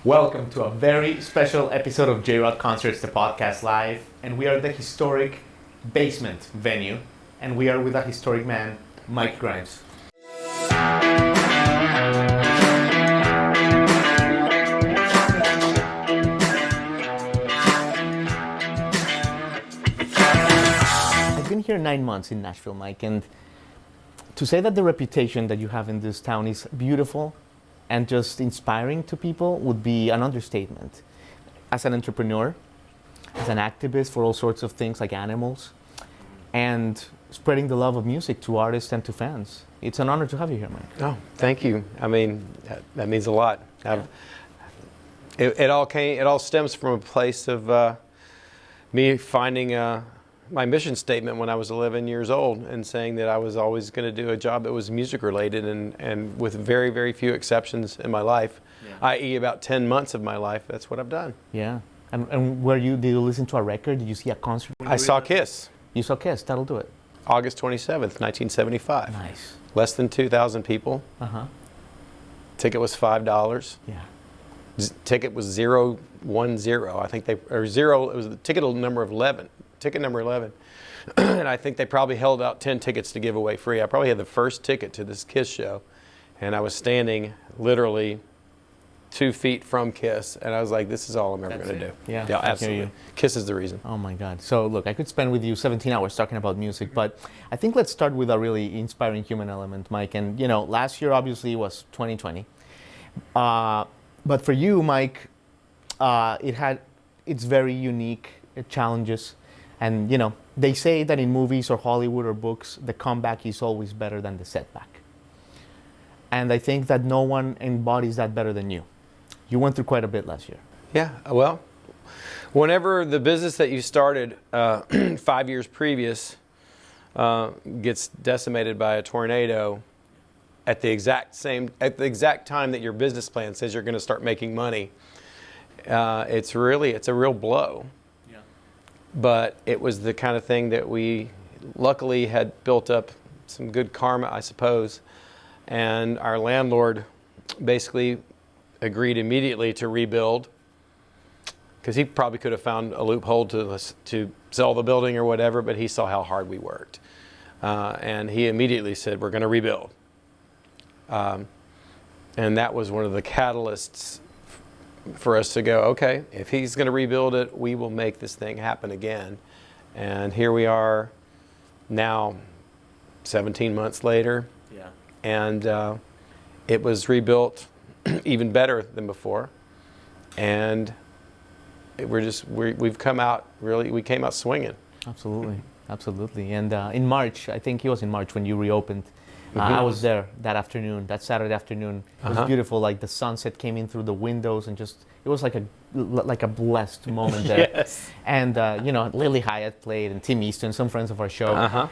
Welcome to a very special episode of J-Rod Concerts, the podcast live. And we are at the historic basement venue. And we are with a historic man, Mike Grimes. I've been here 9 months in Nashville, Mike. And to say that the reputation that you have in this town is beautiful and just inspiring to people would be an understatement. As an entrepreneur, as an activist for all sorts of things like animals, and spreading the love of music to artists and to fans. It's an honor to have you here, Mike. Oh, thank you. I mean, that means a lot. It all stems from a place of me finding my mission statement when I was 11 years old and saying that I was always going to do a job that was music related and with very, very few exceptions in my life, i.e. about 10 months of my life, that's what I've done. Yeah. And did you listen to a record? Did you see a concert? I saw Kiss. You saw Kiss, that'll do it. August 27th, 1975. Nice. Less than 2,000 people. Uh-huh. Ticket was $5. Yeah. Ticket was 010. I think it was the ticket number 11. Ticket number 11. And I think they probably held out 10 tickets to give away free. I probably had the first ticket to this Kiss show. And I was standing literally 2 feet from Kiss. And I was like, this is all I'm ever going to do. Yeah, absolutely. Kiss is the reason. Oh my God. So look, I could spend with you 17 hours talking about music, but I think let's start with a really inspiring human element, Mike. And last year obviously was 2020. But for you, Mike, it's very unique challenges. And, they say that in movies or Hollywood or books, the comeback is always better than the setback. And I think that no one embodies that better than you. You went through quite a bit last year. Yeah, well, whenever the business that you started 5 years previous gets decimated by a tornado at the exact time that your business plan says you're going to start making money, it's a real blow. But it was the kind of thing that we luckily had built up some good karma, I suppose. And our landlord basically agreed immediately to rebuild, because he probably could have found a loophole to sell the building or whatever, but he saw how hard we worked. And he immediately said, we're going to rebuild. And that was one of the catalysts for us to go, okay, if he's going to rebuild it, we will make this thing happen again. And here we are now, 17 months later. Yeah. And it was rebuilt even better than before. And we've come out, we came out swinging. Absolutely. And in March, I think it was in March when you reopened, I was there that afternoon, that Saturday afternoon. It was beautiful, like the sunset came in through the windows and it was like a blessed moment there. Yes. And, Lily Hyatt played and Tim Easton, some friends of our show.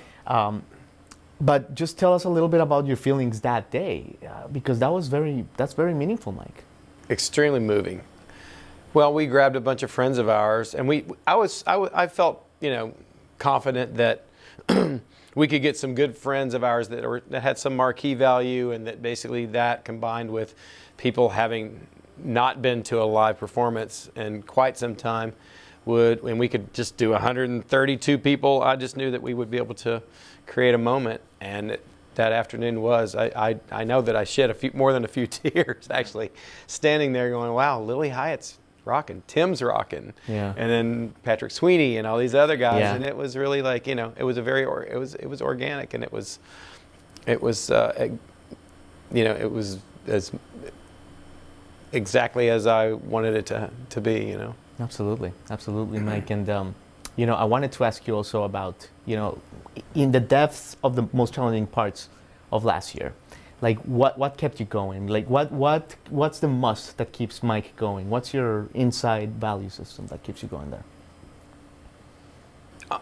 But just tell us a little bit about your feelings that day, because that's very meaningful, Mike. Extremely moving. Well, we grabbed a bunch of friends of ours and I felt, confident that we could get some good friends of ours that had some marquee value, and that basically that combined with people having not been to a live performance in quite some time and we could just do 132 people. I just knew that we would be able to create a moment. And that afternoon I know that I shed more than a few tears actually, standing there going, wow, Lily Hyatt's rocking, Tim's rocking, and then Patrick Sweeney and all these other guys, and it was really like, it was organic, and it was as exactly as I wanted it to be, Absolutely, Mike. And I wanted to ask you also about, in the depths of the most challenging parts of last year, like what kept you going? Like what's the must that keeps Mike going? What's your inside value system that keeps you going there?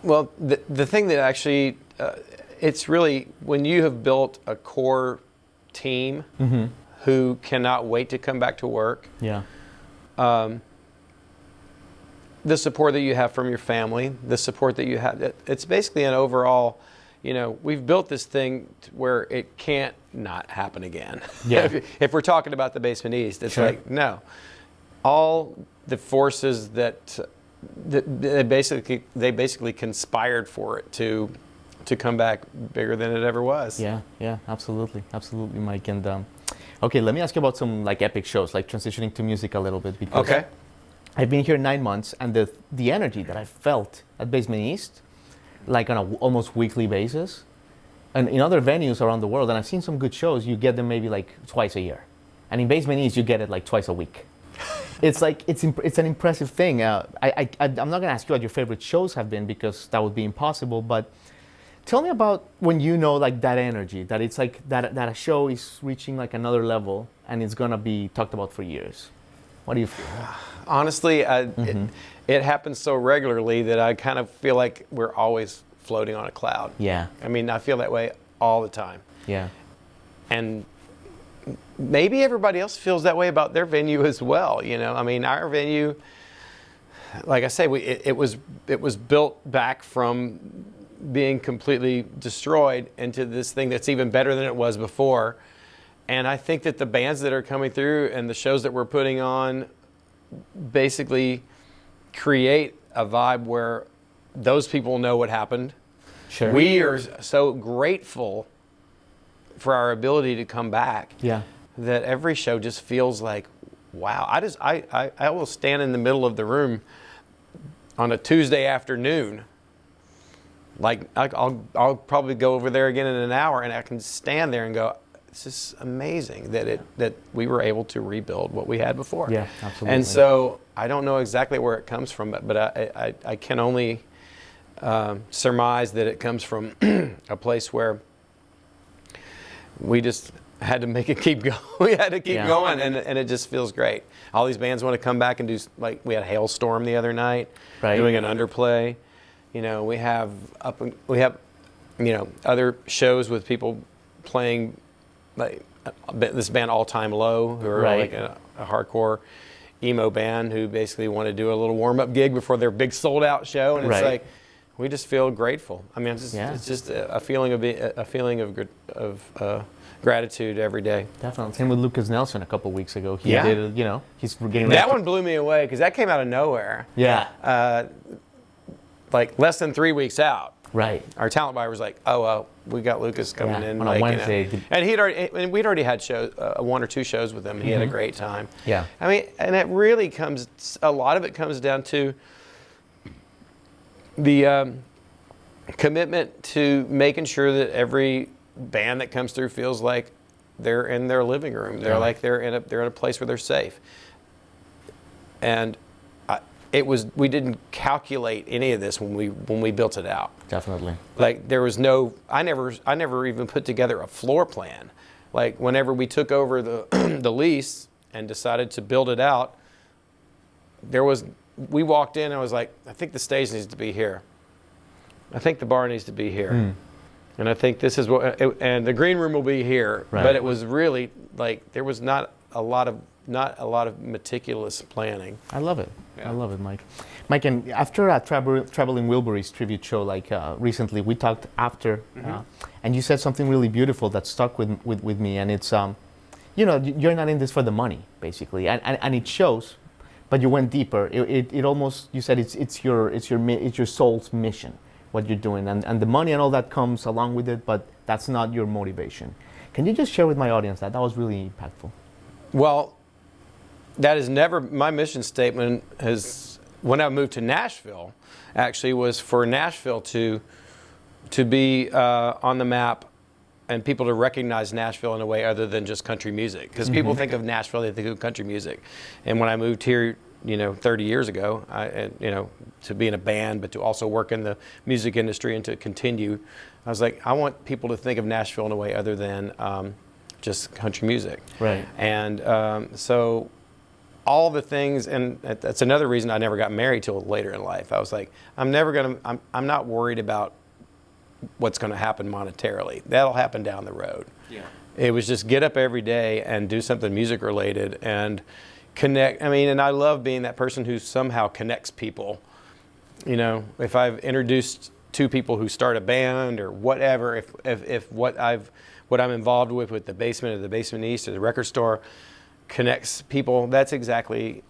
Well, the thing that actually, it's really when you have built a core team who cannot wait to come back to work. Yeah. The support that you have from your family, the support that you have, it's basically an overall, we've built this thing where it can't not happen again. Yeah. If we're talking about the Basement East, it's Sure. like, no. all the forces that they basically conspired for it to come back bigger than it ever was. Yeah, yeah, absolutely, absolutely, Mike. And okay, let me ask you about some like epic shows, like transitioning to music a little bit, because Okay. I've been here 9 months, and the energy that I felt at Basement East, like on a almost weekly basis, and in other venues around the world, and I've seen some good shows, you get them maybe like twice a year, and in Basement East you get it like twice a week. It's like it's an impressive thing. I'm not gonna ask you what your favorite shows have been, because that would be impossible, but tell me about when you know like that energy, that it's like that a show is reaching like another level and it's gonna be talked about for years. What do you feel? Honestly, it happens so regularly that I kind of feel like we're always floating on a cloud. Yeah, I mean, I feel that way all the time. yeah, And maybe everybody else feels that way about their venue as well. You know, I mean, our venue, like I say, it was built back from being completely destroyed into this thing that's even better than it was before. And I think that the bands that are coming through and the shows that we're putting on basically create a vibe where those people know what happened. sure. We are so grateful for our ability to come back yeah, that every show just feels like, wow. I will stand in the middle of the room on a Tuesday afternoon. Like I'll probably go over there again in an hour, and I can stand there and go, this is amazing that we were able to rebuild what we had before. yeah, absolutely. And so I don't know exactly where it comes from, but I can only surmise that it comes from a place where we just had to make it keep going. We had to keep Yeah. going, and it just feels great. All these bands want to come back and do, like we had Hailstorm the other night, Right. doing an underplay. You know, we have other shows with people playing, like this band All Time Low, who are Right. like a hardcore emo band who basically want to do a little warm-up gig before their big sold-out show, and it's Right. like we just feel grateful. I mean, Yeah. it's just a feeling of gratitude every day. Definitely. Same with Lucas Nelson a couple weeks ago. He Yeah. did, he's getting ready That to- one blew me away because that came out of nowhere. Yeah, Like less than 3 weeks out. right. Our talent buyer was like, "Oh well, we got Lucas coming Yeah, in on a like, Wednesday. and we'd already had shows, 1 or 2 shows with him. He had a great time. Yeah. I mean, and it really a lot of it comes down to the commitment to making sure that every band that comes through feels like they're in their living room. They're Yeah. like they're in a place where they're safe. And we didn't calculate any of this when we built it out. Definitely. Like there was I never even put together a floor plan. Like whenever we took over the lease and decided to build it out, we walked in and I was like, I think the stage needs to be here. I think the bar needs to be here. And I think this is and the green room will be here. Right. But it was really like there was not a lot of meticulous planning. I love it. Yeah. I love it, Mike. Mike, and after a Traveling Wilburys tribute show, like recently, we talked after, and you said something really beautiful that stuck with me, and it's, you're not in this for the money, basically, and it shows, but you went deeper. It almost, you said it's your soul's mission, what you're doing, and the money and all that comes along with it, but that's not your motivation. Can you just share with my audience that was really impactful? Well, that is never my mission statement. When I moved to Nashville, actually, was for Nashville to be on the map and people to recognize Nashville in a way other than just country music. Because people think of Nashville, they think of country music. And when I moved here, 30 years ago, to be in a band, but to also work in the music industry and to continue, I was like, I want people to think of Nashville in a way other than just country music. Right. And so all the things, and that's another reason I never got married till later in life. I was like, I'm not worried about what's going to happen monetarily. That'll happen down the road. Yeah. It was just get up every day and do something music related and connect. I mean, and I love being that person who somehow connects people. If I've introduced 2 people who start a band or whatever, if what I'm involved with the Basement or the Basement East or the record store connects people, that's exactly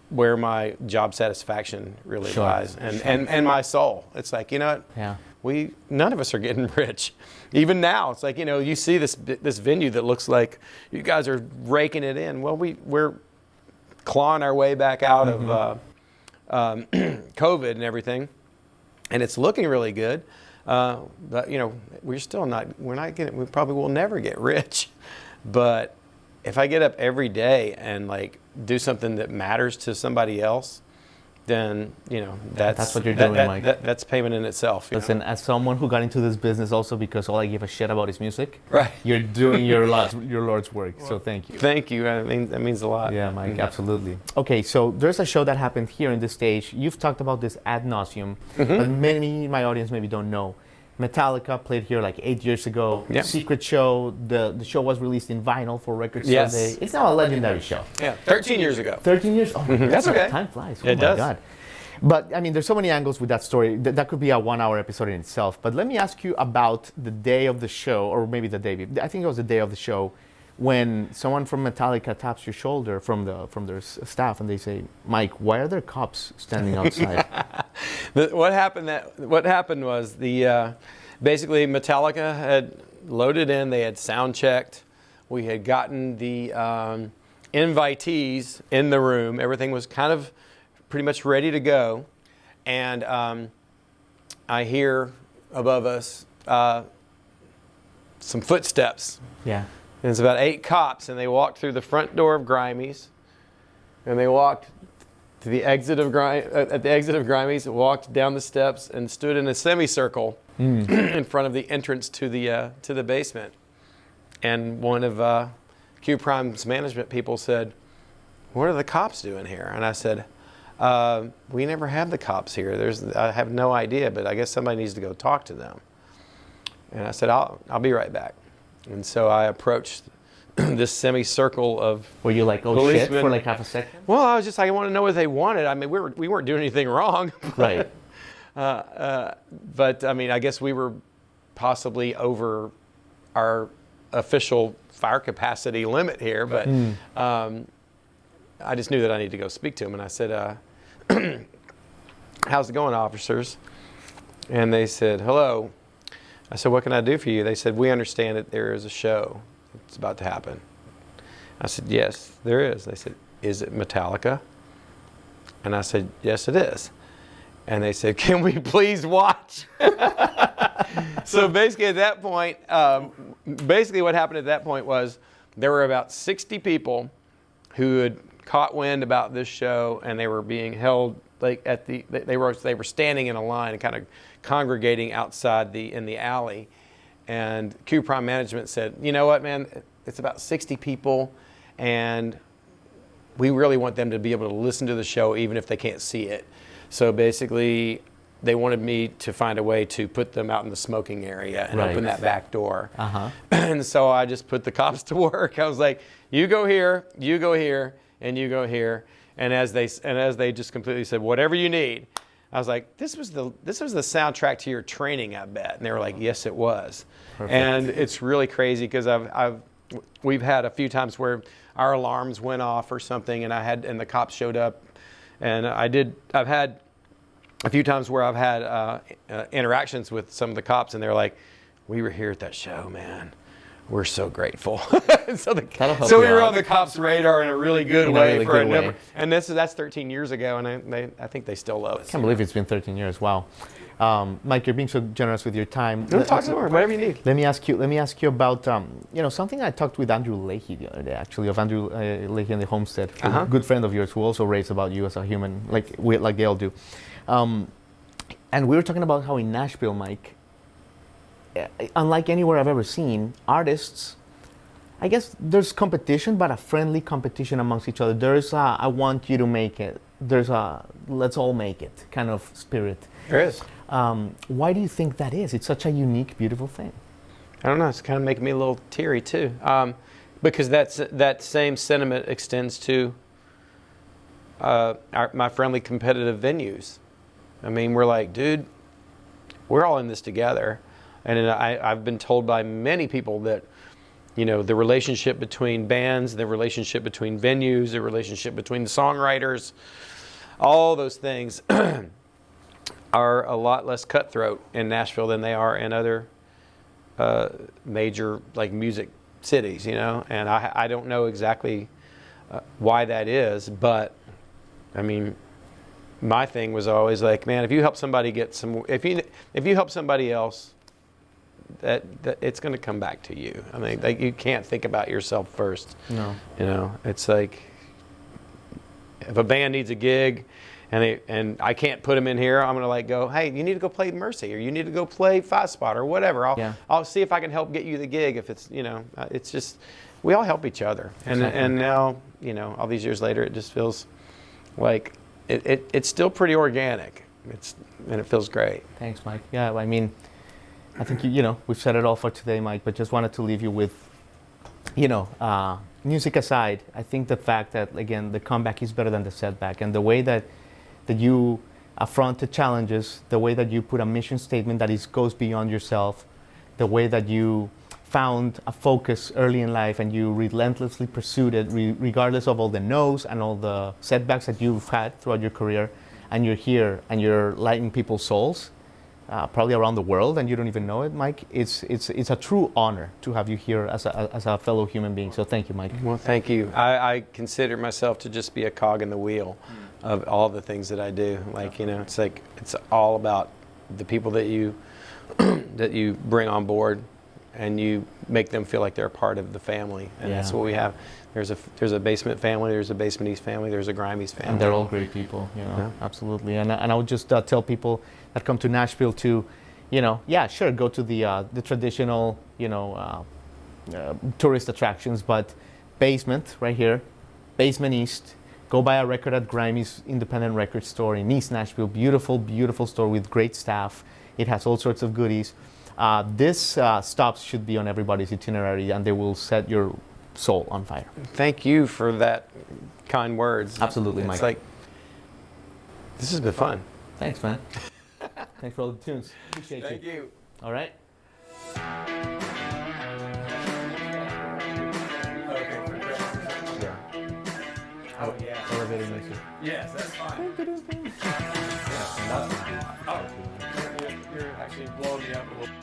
where my job satisfaction really Sure. lies, and my soul. It's like, you know what? Yeah. None of us are getting rich. Even now, it's like, you know, you see this venue that looks like you guys are raking it in. Well, we're clawing our way back out of COVID and everything, and it's looking really good. But you know, we probably will never get rich. But if I get up every day and like do something that matters to somebody else, then, you know, That's what you're doing, Mike. That's payment in itself. You Listen, know? as someone who got into this business also because all I give a shit about is music, Right. you're doing your Lord's work. So thank you. Thank you. I mean, that means a lot. Yeah, Mike, absolutely. Okay, so there's a show that happened here in this stage. You've talked about this ad nauseum, but many in my audience maybe don't know. Metallica played here like 8 years ago. Yep. Secret show. The show was released in vinyl for Record Yes. Store Day. It's now a legendary show. Yeah, 13 years ago. 13 years? Oh, my God, That's okay. Time flies. Oh It my does. God. But I mean, there's so many angles with that story. That could be a 1 hour episode in itself. But let me ask you about the day of the show, or maybe the day. I think it was the day of the show, when someone from Metallica taps your shoulder from their staff, and they say, "Mike, why are there cops standing outside?" What happened was basically Metallica had loaded in. They had sound checked. We had gotten the invitees in the room. Everything was kind of pretty much ready to go, and I hear above us some footsteps. Yeah. And it's about 8 cops, and they walked through the front door of Grimey's, and they walked to the exit of at the exit of Grimey's, walked down the steps, and stood in a semicircle in front of the entrance to the basement. And one of Q Prime's management people said, "What are the cops doing here?" And I said, "We never have the cops here. I have no idea, but I guess somebody needs to go talk to them." And I said, "I'll be right back." And so I approached this semicircle of Were you like, "Oh policemen. shit," for like half a second? Well, I was just like, I want to know what they wanted. I mean, we weren't doing anything wrong. Right. But I mean, I guess we were possibly over our official fire capacity limit here. But I just knew that I needed to go speak to him. And I said, "How's it going, officers?" And they said, "Hello." I said, "What can I do for you?" They said, "We understand that there is a show that's about to happen." I said, "Yes, there is." They said, "Is it Metallica?" And I said, "Yes, it is." And they said, "Can we please watch?" So basically at that point, what happened at that point was there were about 60 people who had caught wind about this show, and they were being held like they were standing in a line and kind of congregating outside in the alley. And Q Prime management said, "You know what, man, it's about 60 people, and we really want them to be able to listen to the show even if they can't see it." So basically, they wanted me to find a way to put them out in the smoking area and open that back door. And so I just put the cops to work. I was like, "You go here, you go here, and you go here." And as they just completely said, "Whatever you need," I was like, "This was the soundtrack to your training, I bet." And they were like, "Yes, it was." Perfect. And it's really crazy because we've had a few times where our alarms went off or something, and the cops showed up, and I've had a few times where I've had interactions with some of the cops, and they're like, "We were here at that show, man. We're so grateful." So we were on the cops' radar in a really good way for a number. And that's 13 years ago, and I think they still love us. I can't believe it's been 13 years. Wow. Mike, you're being so generous with your time. Talk some more, whatever you need. Let me ask you about something I talked with Andrew Leahy the other day, actually, of Andrew Leahy and the Homestead, a good friend of yours who also raves about you as a human, like they all do. And we were talking about how in Nashville, Mike, unlike anywhere I've ever seen, artists, I guess there's competition, but a friendly competition amongst each other. There's a, I want you to make it. There's a, let's all make it kind of spirit. There is. Why do you think that is? It's such a unique, beautiful thing. I don't know. It's kind of making me a little teary too, because that same sentiment extends to my friendly competitive venues. I mean, we're like, dude, we're all in this together. And I've been told by many people that you know, the relationship between bands, the relationship between venues, the relationship between the songwriters, all those things are a lot less cutthroat in Nashville than they are in other major like music cities, you know. And I don't know exactly why that is, but I mean, my thing was always like, man, if you help somebody get some, if you help somebody else, that it's going to come back to you. I mean, like, you can't think about yourself first. No. You know, it's like if a band needs a gig and I can't put them in here, I'm going to like go, hey, you need to go play Mercy, or you need to go play Five Spot, or whatever. I'll see if I can help get you the gig. If it's, you know, it's just, we all help each other. And now, you know, all these years later, it just feels like it's still pretty organic. And it feels great. Thanks, Mike. Yeah, I mean, I think, you know, we've said it all for today, Mike, but just wanted to leave you with, you know, music aside, I think the fact that, again, the comeback is better than the setback, and the way that you affront the challenges, the way that you put a mission statement that goes beyond yourself, the way that you found a focus early in life and you relentlessly pursued it, regardless of all the no's and all the setbacks that you've had throughout your career, and you're here and you're lighting people's souls, probably around the world, and you don't even know it, Mike. It's a true honor to have you here as a fellow human being. So thank you, Mike. Well, thank you. I consider myself to just be a cog in the wheel of all the things that I do. Like, you know, it's like, it's all about the people that you that you bring on board, and you make them feel like they're a part of the family. And that's what we have. There's a Basement family, there's a Basement East family, there's a Grimeys family. And they're all great people, you know, absolutely. And I would just tell people that come to Nashville to, you know, yeah, sure, go to the traditional, you know, tourist attractions, but Basement right here, Basement East, go buy a record at Grimeys independent record store in East Nashville. Beautiful, beautiful store with great staff. It has all sorts of goodies. This stops should be on everybody's itinerary, and they will set your soul on fire. Thank you for that kind words. Absolutely, Mike. It's like, this has been fun. Thanks, man. Thanks for all the tunes. Appreciate you. Thank you. All right. Oh, yeah. Elevator music. Yes, that's fine. You're actually blowing me up a little.